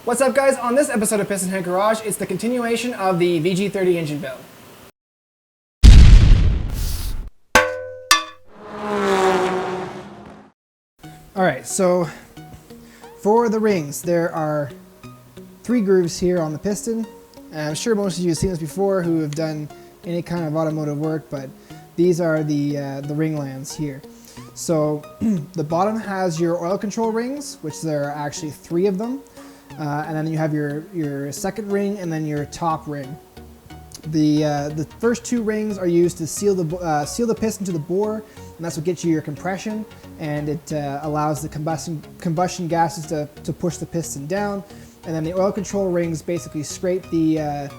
What's up, guys? On this episode of Piston Head Garage, it's the continuation of the VG30 engine build. Alright, so for the rings, there are 3 grooves here on the piston. I'm sure most of you have seen this before who have done any kind of automotive work, but these are the ring lands here. So the bottom has your oil control rings, which there are actually 3 of them. And then you have your second ring and then your top ring. The first 2 rings are used to seal the piston to the bore, and that's what gets you your compression, and it allows the combustion gases to push the piston down. And then the oil control rings basically scrape the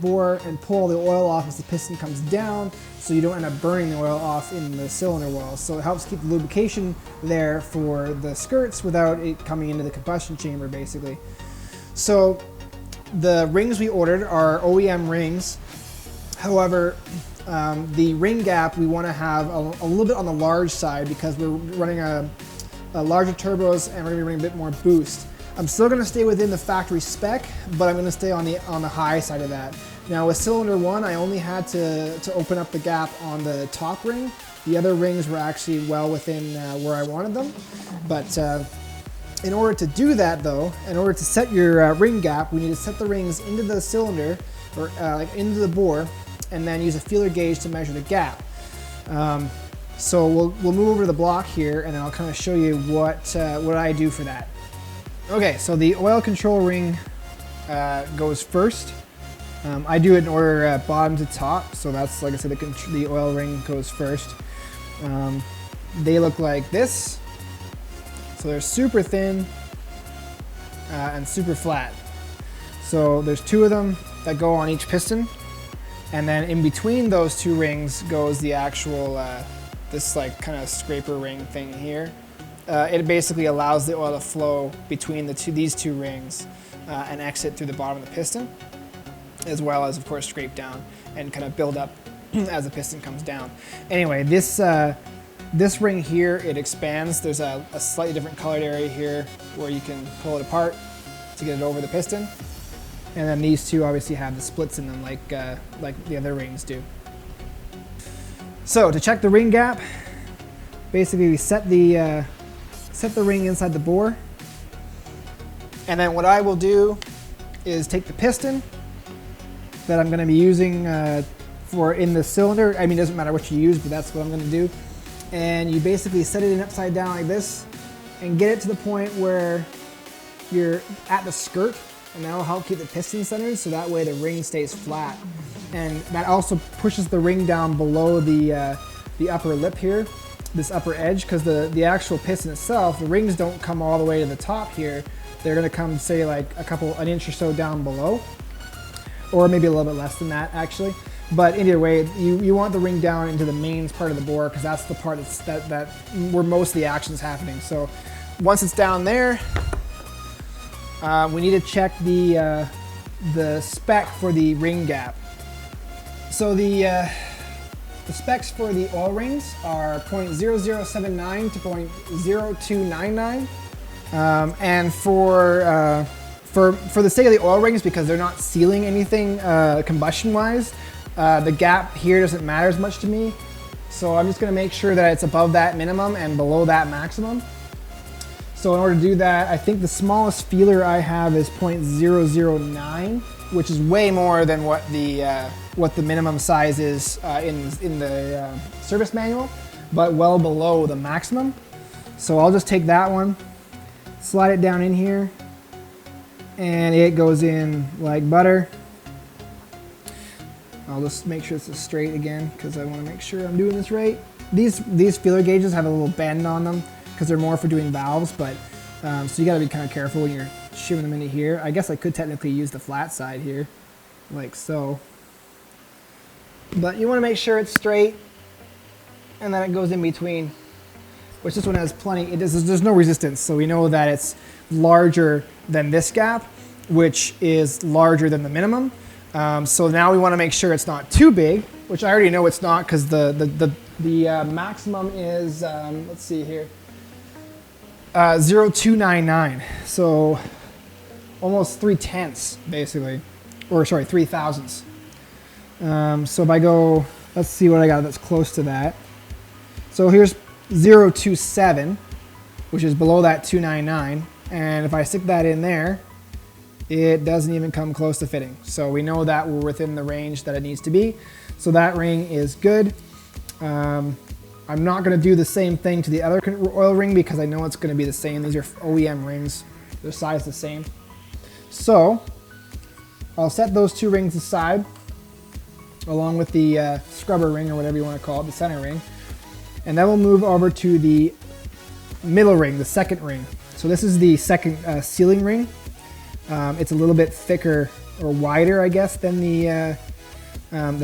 bore and pull all the oil off as the piston comes down, so you don't end up burning the oil off in the cylinder walls. So it helps keep the lubrication there for the skirts without it coming into the combustion chamber, basically. So the rings we ordered are OEM rings. However, the ring gap we want to have a little bit on the large side because we're running a larger turbos and we're going to be running a bit more boost. I'm still going to stay within the factory spec, but I'm going to stay on the high side of that. Now with cylinder 1, I only had to open up the gap on the top ring. The other rings were actually well within where I wanted them. But in order to do that though, in order to set your ring gap, we need to set the rings into the cylinder, or like into the bore, and then use a feeler gauge to measure the gap. So we'll move over to the block here, and I'll kind of show you what I do for that. Okay, so the oil control ring goes first. I do it in order bottom to top, so that's, like I said, the oil ring goes first. They look like this. So they're super thin and super flat. So there's 2 of them that go on each piston, and then in between those 2 rings goes the actual, this like kind of scraper ring thing here. It basically allows the oil to flow between these two rings and exit through the bottom of the piston, as well as, of course, scrape down and kind of build up as the piston comes down. Anyway, this ring here, it expands. There's a slightly different colored area here where you can pull it apart to get it over the piston. And then these 2 obviously have the splits in them like the other rings do. So to check the ring gap, basically we set the ring inside the bore, and then what I will do is take the piston that I'm going to be using for in the cylinder. I mean, it doesn't matter what you use, but that's what I'm going to do. And you basically set it in upside down like this and get it to the point where you're at the skirt, and that'll help keep the piston centered, so that way the ring stays flat. And that also pushes the ring down below the upper lip here, this upper edge, because the actual piston itself, the rings don't come all the way to the top here. They're going to come, say, like an inch or so down below, or maybe a little bit less than that actually. But either way, you want the ring down into the mains part of the bore, because that's the part that where most of the action is happening. So once it's down there, we need to check the spec for the ring gap. So the specs for the oil rings are 0.0079 to 0.0299. And for the sake of the oil rings, because they're not sealing anything combustion-wise, the gap here doesn't matter as much to me. So I'm just going to make sure that it's above that minimum and below that maximum. So in order to do that, I think the smallest feeler I have is 0.009, which is way more than what the minimum size is in the service manual, but well below the maximum. So I'll just take that one, slide it down in here, and it goes in like butter. I'll just make sure this is straight again, because I want to make sure I'm doing this right. These feeler gauges have a little bend on them because they're more for doing valves, but so you got to be kind of careful when you're shivving them into here. I guess I could technically use the flat side here, like so. But you want to make sure it's straight, and then it goes in between, which this one has plenty. There's no resistance, so we know that it's larger than this gap, which is larger than the minimum. So now we want to make sure it's not too big, which I already know it's not, because the maximum is, let's see here, 0.299. So almost 3/10 basically, or sorry, 3/1000. So if I go, let's see what I got that's close to that. So here's 0.27, which is below that 299. And if I stick that in there, it doesn't even come close to fitting. So we know that we're within the range that it needs to be. So that ring is good. I'm not gonna do the same thing to the other oil ring because I know it's gonna be the same. These are OEM rings, they're sized the same. So I'll set those two rings aside along with the scrubber ring or whatever you wanna call it, the center ring. And then we'll move over to the middle ring, the second ring. So this is the second sealing ring. It's a little bit thicker or wider, I guess, than the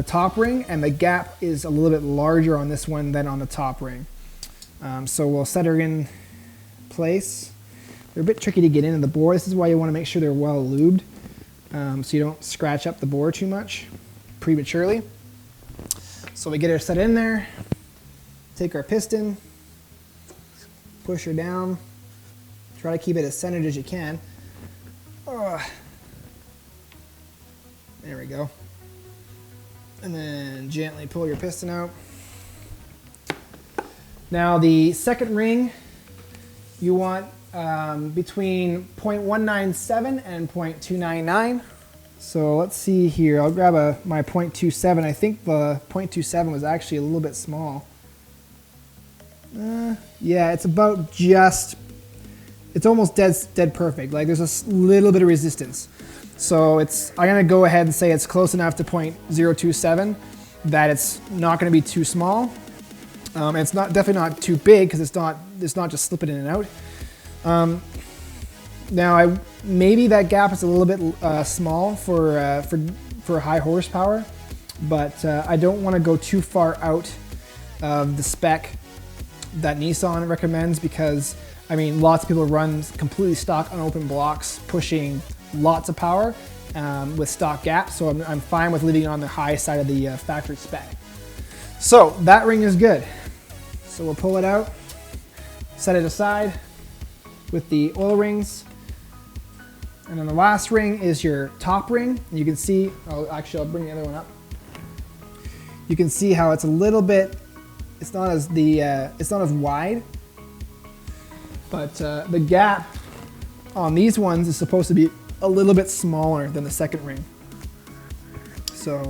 top ring, and the gap is a little bit larger on this one than on the top ring. So we'll set her in place. They're a bit tricky to get into the bore. This is why you want to make sure they're well lubed, so you don't scratch up the bore too much prematurely. So we get her set in there, take our piston, push her down, try to keep it as centered as you can. There we go. And then gently pull your piston out. Now the second ring, you want between 0.197 and 0.299. So let's see here, I'll grab my 0.27. I think the 0.27 was actually a little bit small. Yeah, it's about just, it's almost dead perfect. Like there's a little bit of resistance. So I'm gonna go ahead and say it's close enough to 0.027 that it's not gonna be too small. It's definitely not too big because it's not just slipping in and out. Now maybe that gap is a little bit small for high horsepower, but I don't want to go too far out of the spec that Nissan recommends because I mean lots of people run completely stock unopened blocks pushing lots of power with stock gaps, so I'm fine with leaving it on the high side of the factory spec. So that ring is good. So we'll pull it out, set it aside with the oil rings, and then the last ring is your top ring. You can see, I'll bring the other one up. You can see how it's a little bit, it's not as wide, but the gap on these ones is supposed to be a little bit smaller than the second ring. So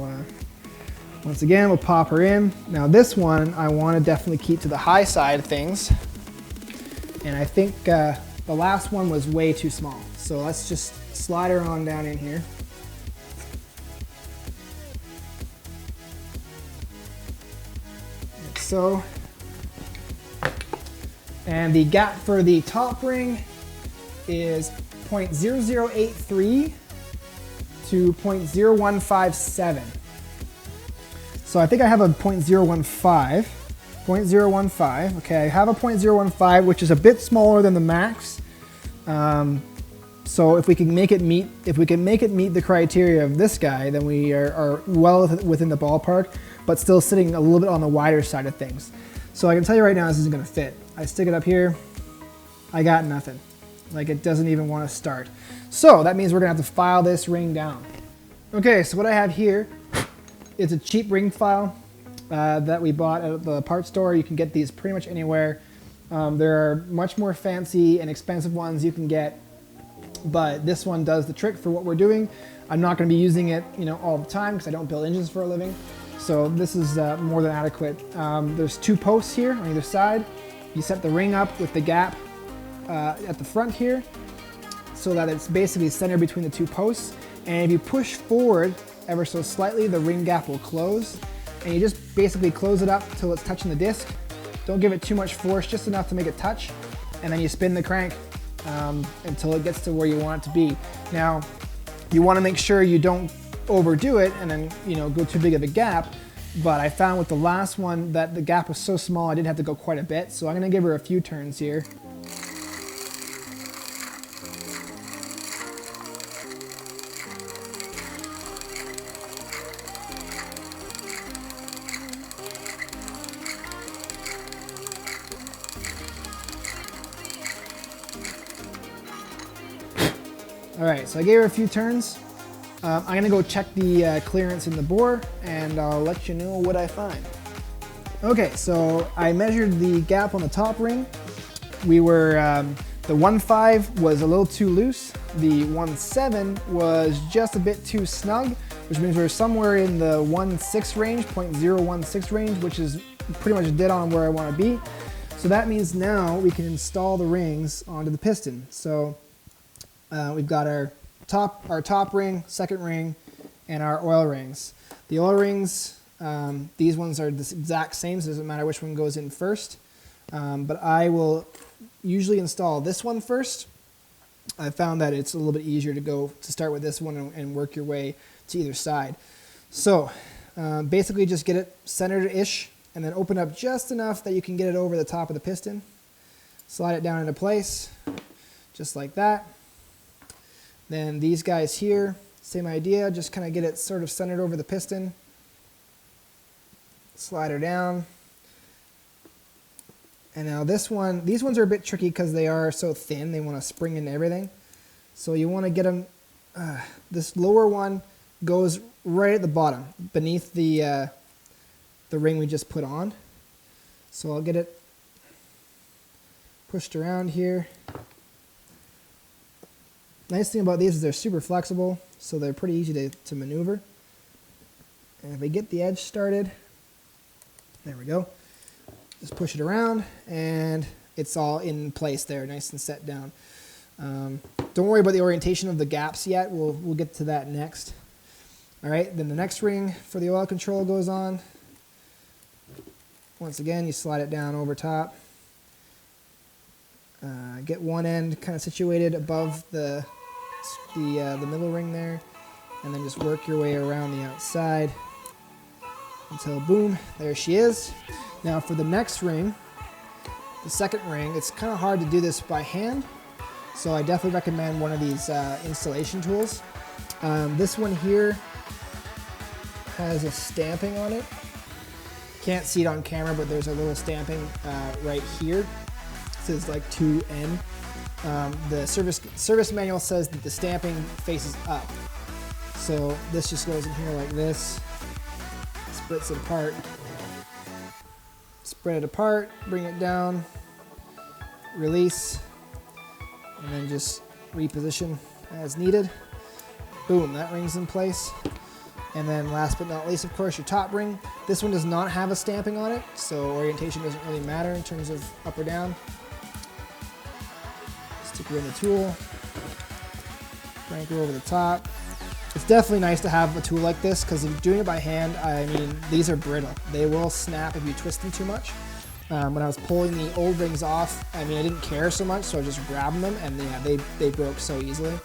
once again, we'll pop her in. Now this one, I want to definitely keep to the high side of things. And I think the last one was way too small. So let's just slide her on down in here. Like so. And the gap for the top ring is 0.0083 to 0.0157. So I think I have a 0.015. 0.015. Okay, I have a 0.015, which is a bit smaller than the max. So if we can make it meet, the criteria of this guy, then we are well within the ballpark, but still sitting a little bit on the wider side of things. So I can tell you right now, this isn't going to fit. I stick it up here, I got nothing. Like it doesn't even want to start. So that means we're going to have to file this ring down. Okay, so what I have here is a cheap ring file that we bought at the parts store. You can get these pretty much anywhere. There are much more fancy and expensive ones you can get, but this one does the trick for what we're doing. I'm not going to be using it, all the time because I don't build engines for a living. So this is more than adequate. There's two posts here on either side. You set the ring up with the gap at the front here so that it's basically centered between the two posts. And if you push forward ever so slightly, the ring gap will close. And you just basically close it up till it's touching the disc. Don't give it too much force, just enough to make it touch. And then you spin the crank until it gets to where you want it to be. Now, you want to make sure you don't overdo it and then go too big of a gap. But I found with the last one that the gap was so small I did have to go quite a bit. So I'm going to give her a few turns here. Alright, so I gave her a few turns. I'm going to go check the clearance in the bore, and I'll let you know what I find. Okay, so I measured the gap on the top ring. We were, the 1.5 was a little too loose. The 1.7 was just a bit too snug, which means we're somewhere in the 1.6 range, 0.016 range, which is pretty much dead on where I want to be. So that means now we can install the rings onto the piston. So we've got our top ring, second ring, and our oil rings. The oil rings, these ones are the exact same, so it doesn't matter which one goes in first. But I will usually install this one first. I found that it's a little bit easier to start with this one and work your way to either side. So basically just get it centered-ish, and then open up just enough that you can get it over the top of the piston. Slide it down into place, just like that. Then these guys here, same idea, just kind of get it sort of centered over the piston. Slide her down. And now this one, these ones are a bit tricky because they are so thin, they want to spring into everything. So you want to get them, this lower one goes right at the bottom, beneath the ring we just put on. So I'll get it pushed around here. Nice thing about these is they're super flexible, so they're pretty easy to maneuver. And if we get the edge started, there we go. Just push it around, and it's all in place there, nice and set down. Don't worry about the orientation of the gaps yet. We'll get to that next. All right, then the next ring for the oil control goes on. Once again, you slide it down over top. Get one end kind of situated above the middle ring there, and then just work your way around the outside until boom, there she is. Now for the next ring, the second ring, it's kind of hard to do this by hand, so I definitely recommend one of these installation tools. This one here has a stamping on it. Can't see it on camera, but there's a little stamping right here. It says like 2N. The service manual says that the stamping faces up. So this just goes in here like this, splits it apart, spread it apart, bring it down, release, and then just reposition as needed. Boom, that ring's in place. And then last but not least, of course, your top ring. This one does not have a stamping on it, so orientation doesn't really matter in terms of up or down. Stick her in the tool, crank her over the top. It's definitely nice to have a tool like this, because if you're doing it by hand, I mean, these are brittle. They will snap if you twist them too much. When I was pulling the old rings off, I mean, I didn't care so much, so I was just grabbing them, and yeah, they broke so easily.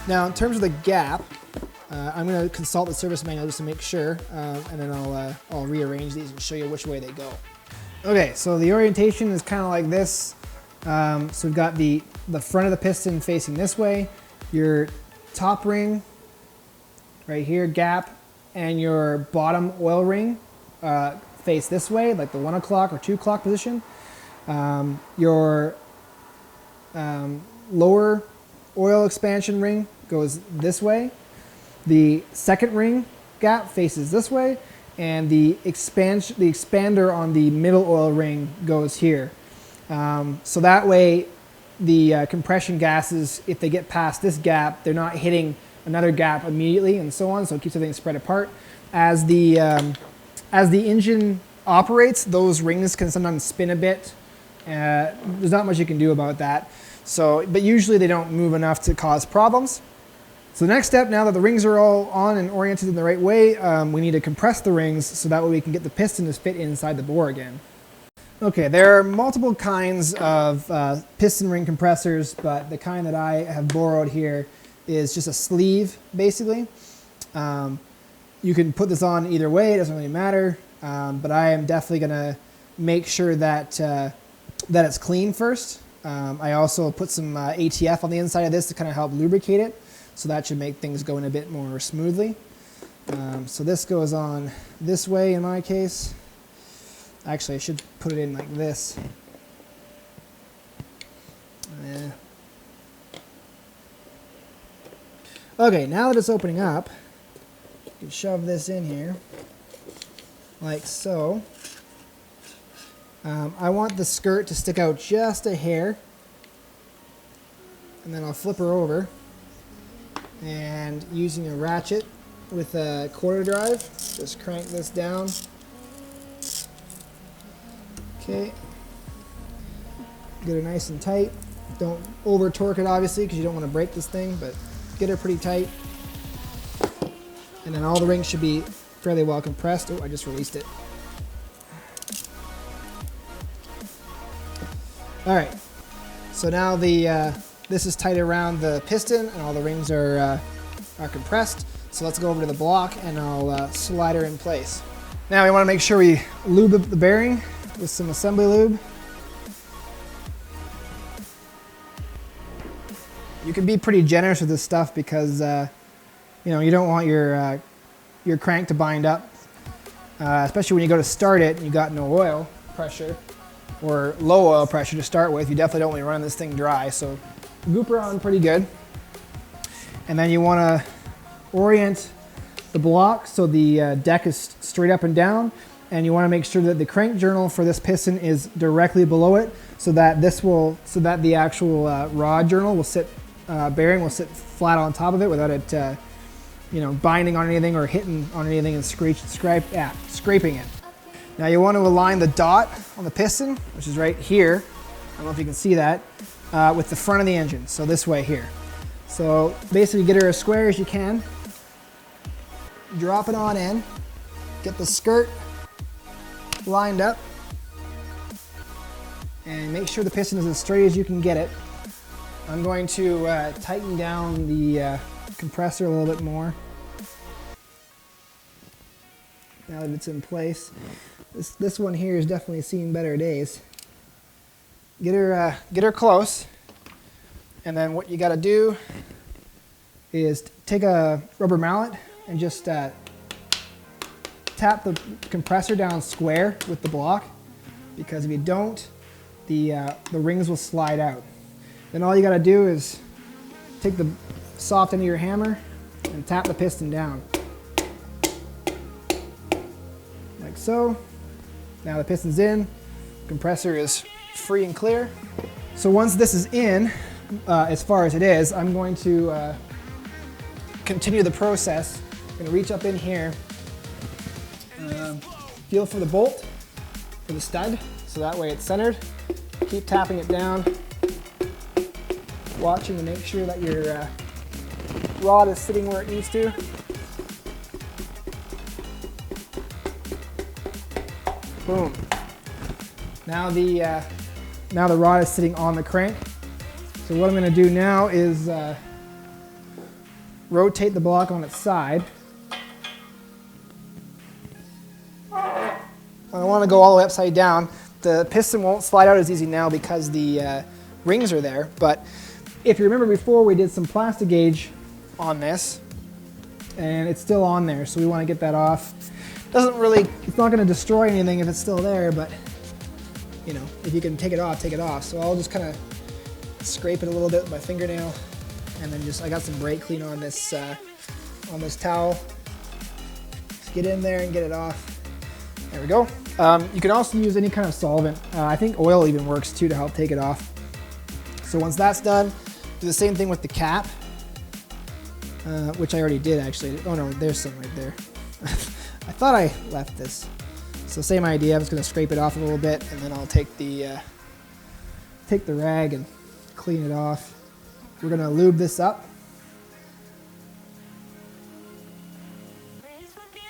Now, in terms of the gap, I'm going to consult the service manual just to make sure, and then I'll rearrange these and show you which way they go. Okay, so the orientation is kind of like this. So we've got the front of the piston facing this way, your top ring right here, gap, and your bottom oil ring face this way, like the 1 o'clock or 2 o'clock position. Your lower oil expansion ring goes this way. The second ring gap faces this way, and the expander on the middle oil ring goes here. So that way, the compression gases, if they get past this gap, they're not hitting another gap immediately, and so on. So it keeps everything spread apart. As the engine operates, those rings can sometimes spin a bit. There's not much you can do about that. So, but usually they don't move enough to cause problems. So the next step, now that the rings are all on and oriented in the right way, we need to compress the rings so that way we can get the piston to fit inside the bore again. Okay, there are multiple kinds of piston ring compressors, but the kind that I have borrowed here is just a sleeve, basically. You can put this on either way, it doesn't really matter, but I am definitely going to make sure that, that it's clean first. I also put some ATF on the inside of this to kind of help lubricate it. So that should make things go in a bit more smoothly. So this goes on this way in my case. Actually, I should put it in like this. Okay, now that it's opening up, you can shove this in here, like so. I want the skirt to stick out just a hair, and then I'll flip her over, and using a ratchet with a quarter drive, just crank this down. Okay, get her nice and tight. Don't over torque it obviously because you don't want to break this thing, but get her pretty tight. And then all the rings should be fairly well compressed. Oh, I just released it. All right, so now this is tight around the piston and all the rings are compressed. So let's go over to the block and I'll slide her in place. Now we want to make sure we lube up the bearing with some assembly lube. You can be pretty generous with this stuff because you know, you don't want your crank to bind up, especially when you go to start it and you got no oil pressure or low oil pressure to start with. You definitely don't want to run this thing dry, so goop her on pretty good. And then you want to orient the block so the deck is straight up and down, and you want to make sure that the crank journal for this piston is directly below it, so that the actual rod journal will sit, bearing will sit flat on top of it without it you know, binding on anything or hitting on anything and scraping it. Now you want to align the dot on the piston, which is right here. I don't know if you can see that, with the front of the engine. So this way here. So basically get her as square as you can. Drop it on in. Get the skirt lined up. And make sure the piston is as straight as you can get it. I'm going to tighten down the compressor a little bit more. Now that it's in place. This one here is definitely seeing better days. Get her close, and then what you got to do is take a rubber mallet and just tap the compressor down square with the block, because if you don't, the rings will slide out. Then all you got to do is take the soft end of your hammer and tap the piston down, like so. Now the piston's in, compressor is free and clear. So once this is in, as far as it is, I'm going to continue the process. I'm going to reach up in here, feel for the bolt, for the stud, so that way it's centered. Keep tapping it down, watching to make sure that your rod is sitting where it needs to. Boom. Now the rod is sitting on the crank. So what I'm going to do now is rotate the block on its side. I want to go all the way upside down. The piston won't slide out as easy now because the rings are there, but if you remember before, we did some plastic gauge on this and it's still on there, so we want to get that off. It's not going to destroy anything if it's still there, but you know, if you can take it off, take it off. So I'll just kind of scrape it a little bit with my fingernail, and then I got some brake clean on this towel. Just get in there and get it off. There we go. You can also use any kind of solvent. I think oil even works too to help take it off. So once that's done, do the same thing with the cap, which I already did actually. Oh no, there's some right there. I thought I left this. So same idea, I'm just going to scrape it off a little bit, and then I'll take the rag and clean it off. We're going to lube this up,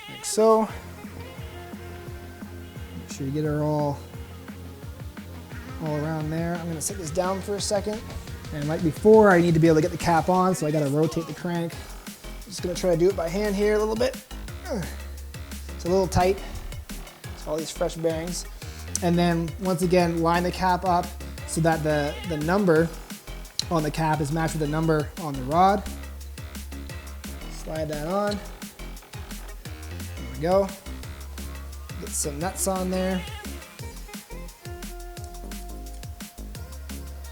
like so. Make sure you get her all around there. I'm going to set this down for a second. And like before, I need to be able to get the cap on, so I got to rotate the crank. I'm just going to try to do it by hand here a little bit. It's a little tight. It's all these fresh bearings. And then once again, line the cap up so that the number on the cap is matched with the number on the rod. Slide that on. There we go. Get some nuts on there.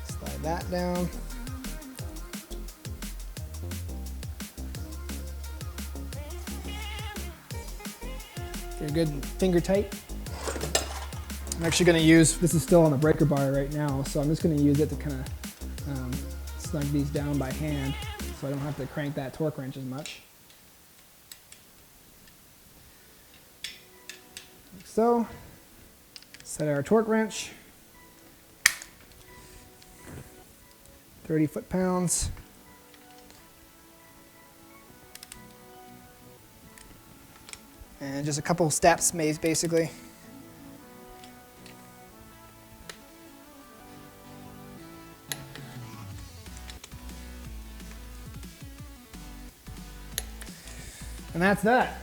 Slide that down. you're good finger tight. I'm actually going to use, this is still on the breaker bar right now, so I'm just going to use it to kind of snug these down by hand so I don't have to crank that torque wrench as much. Like so. Set our torque wrench, 30 foot-pounds. And just a couple steps, basically. And that's that.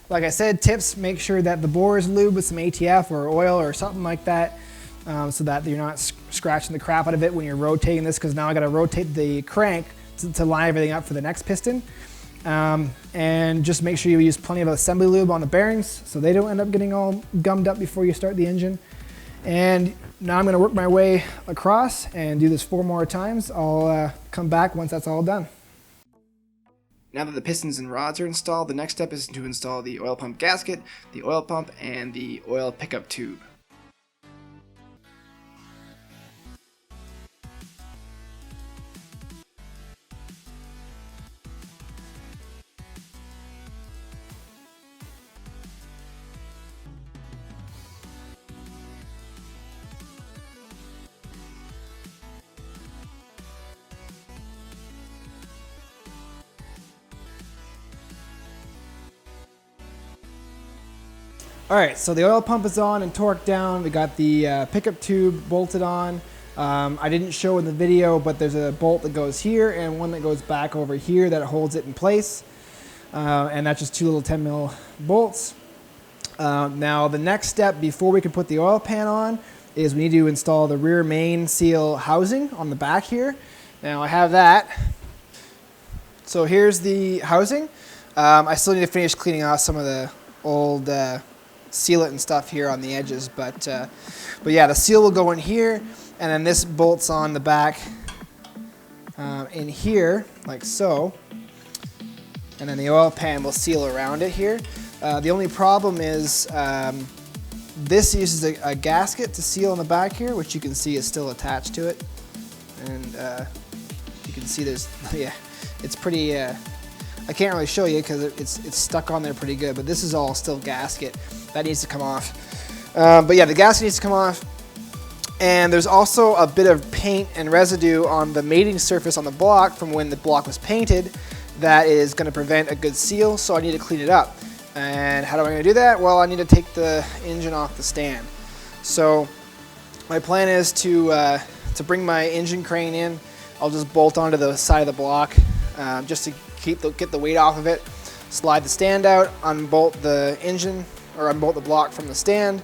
Like I said, tips, make sure that the bore is lubed with some ATF or oil or something like that, so that you're not scratching the crap out of it when you're rotating this, because now I got to rotate the crank to line everything up for the next piston. And just make sure you use plenty of assembly lube on the bearings so they don't end up getting all gummed up before you start the engine. And now I'm going to work my way across and do this 4 more times. I'll come back once that's all done. Now that the pistons and rods are installed, the next step is to install the oil pump gasket, the oil pump, and the oil pickup tube. Alright, so the oil pump is on and torqued down. We got the pickup tube bolted on. I didn't show in the video, but there's a bolt that goes here and one that goes back over here that holds it in place. And that's just 2 little 10 mil bolts. Now the next step before we can put the oil pan on is we need to install the rear main seal housing on the back here. Now I have that. So here's the housing. I still need to finish cleaning off some of the old sealant and stuff here on the edges, but yeah, the seal will go in here, and then this bolts on the back in here like so, and then the oil pan will seal around it here. The only problem is this uses a gasket to seal on the back here, which you can see is still attached to it, and you can see there's, yeah, it's pretty I can't really show you because it's stuck on there pretty good, but this is all still gasket. That needs to come off. But yeah, the gasket needs to come off. And there's also a bit of paint and residue on the mating surface on the block from when the block was painted that is going to prevent a good seal, so I need to clean it up. And how am I going to do that? Well, I need to take the engine off the stand. So my plan is to bring my engine crane in. I'll just bolt onto the side of the block just to get the weight off of it, slide the stand out, unbolt the engine, or unbolt the block from the stand,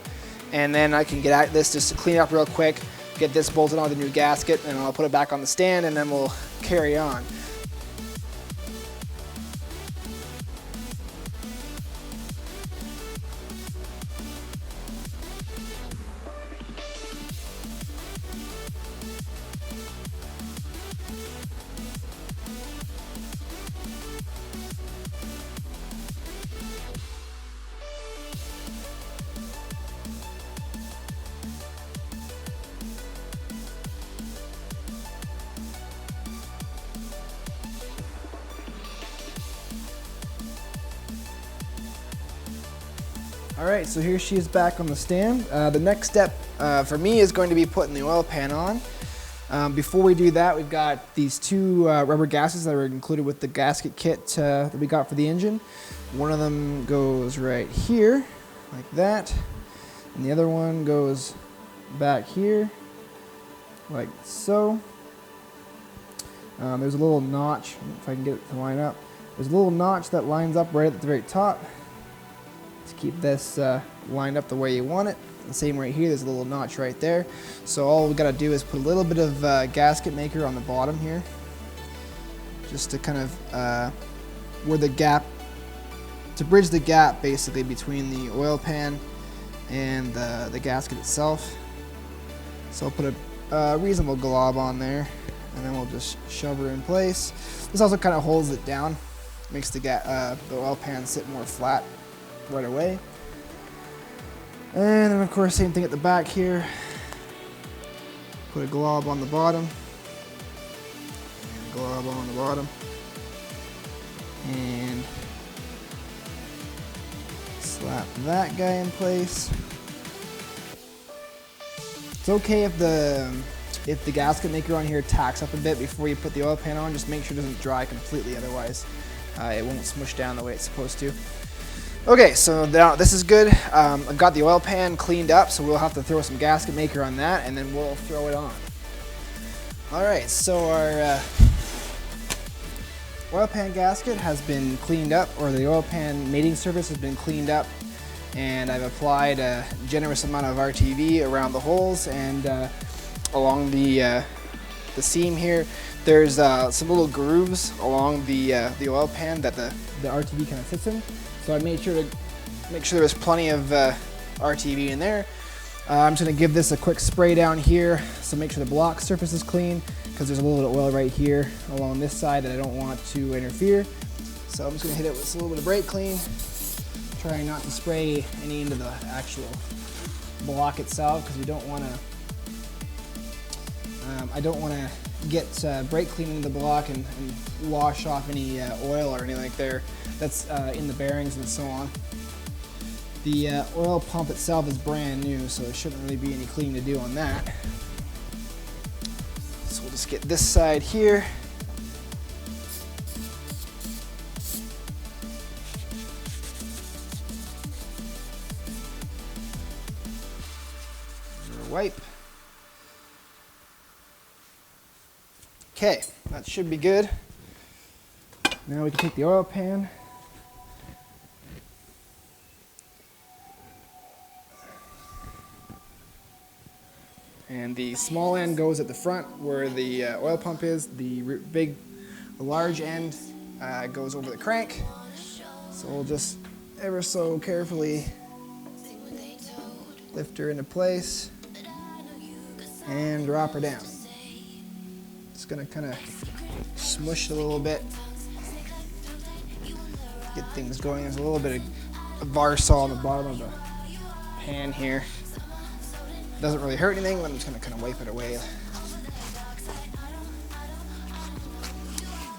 and then I can get at this just to clean it up real quick, get this bolted on the new gasket, and I'll put it back on the stand, and then we'll carry on. Alright, so here she is back on the stand. The next step for me is going to be putting the oil pan on. Before we do that, we've got these 2 rubber gaskets that are included with the gasket kit that we got for the engine. One of them goes right here, like that, and the other one goes back here, like so. There's a little notch, if I can get it to line up. There's a little notch that lines up right at the very top. Keep this lined up the way you want it. The same right here, there's a little notch right there. So all we gotta do is put a little bit of gasket maker on the bottom here, just to kind of where the gap, to bridge the gap basically between the oil pan and the gasket itself. So I'll put a reasonable glob on there, and then we'll just shove her in place. This also kind of holds it down Makes the oil pan sit more flat right away. And then of course same thing at the back here. Put a glob on the bottom. And a glob on the bottom. And slap that guy in place. It's okay if the gasket maker on here tacks up a bit before you put the oil pan on. Just make sure it doesn't dry completely, otherwise it won't smush down the way it's supposed to. Okay, so now this is good. I've got the oil pan cleaned up, so we'll have to throw some gasket maker on that, and then we'll throw it on. Alright, so our oil pan gasket has been cleaned up, or the oil pan mating surface has been cleaned up, and I've applied a generous amount of RTV around the holes and along the seam here. There's some little grooves along the oil pan that the RTV kind of sits in. So I made sure to make sure there's plenty of RTV in there. I'm just going to give this a quick spray down here, so make sure the block surface is clean, because there's a little bit of oil right here along this side that I don't want to interfere. So I'm just going to hit it with a little bit of brake clean, trying not to spray any into the actual block itself, because we don't want to. I don't want to get brake clean into the block and wash off any oil or anything like that's in the bearings and so on. The oil pump itself is brand new, so there shouldn't really be any cleaning to do on that. So we'll just get this side here. Wipe. Okay, that should be good. Now we can take the oil pan. And the small end goes at the front where the oil pump is. The large end goes over the crank. So we'll just ever so carefully lift her into place and drop her down. It's going to kind of smush it a little bit, get things going. There's a little bit of Varsol on the bottom of the pan here. Doesn't really hurt anything, but I'm just going to kind of wipe it away.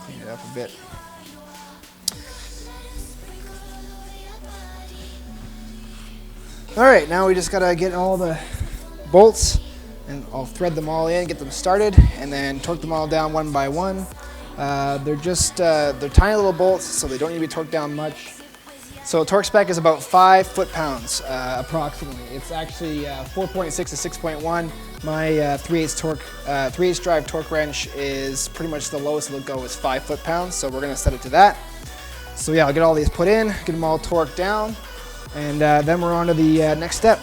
Clean it up a bit. Alright, now we just got to get all the bolts, and I'll thread them all in, get them started, and then torque them all down one by one. They're tiny little bolts, so they don't need to be torqued down much. So torque spec is about 5 foot-pounds, approximately. It's actually 4.6 to 6.1. My 3/8 drive torque wrench is pretty much the lowest it'll go is 5 foot-pounds, so we're gonna set it to that. So yeah, I'll get all these put in, get them all torqued down, and then we're on to the next step.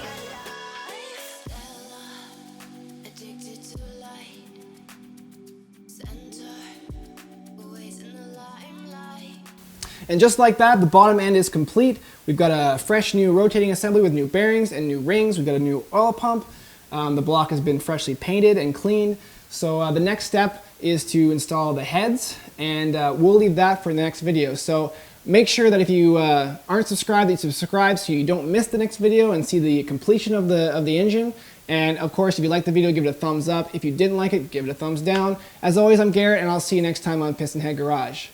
And just like that, the bottom end is complete. We've got a fresh new rotating assembly with new bearings and new rings. We've got a new oil pump. The block has been freshly painted and cleaned. So the next step is to install the heads, and we'll leave that for the next video. So make sure that if you aren't subscribed, that you subscribe so you don't miss the next video and see the completion of the engine. And of course, if you liked the video, give it a thumbs up. If you didn't like it, give it a thumbs down. As always, I'm Garrett, and I'll see you next time on Piston Head Garage.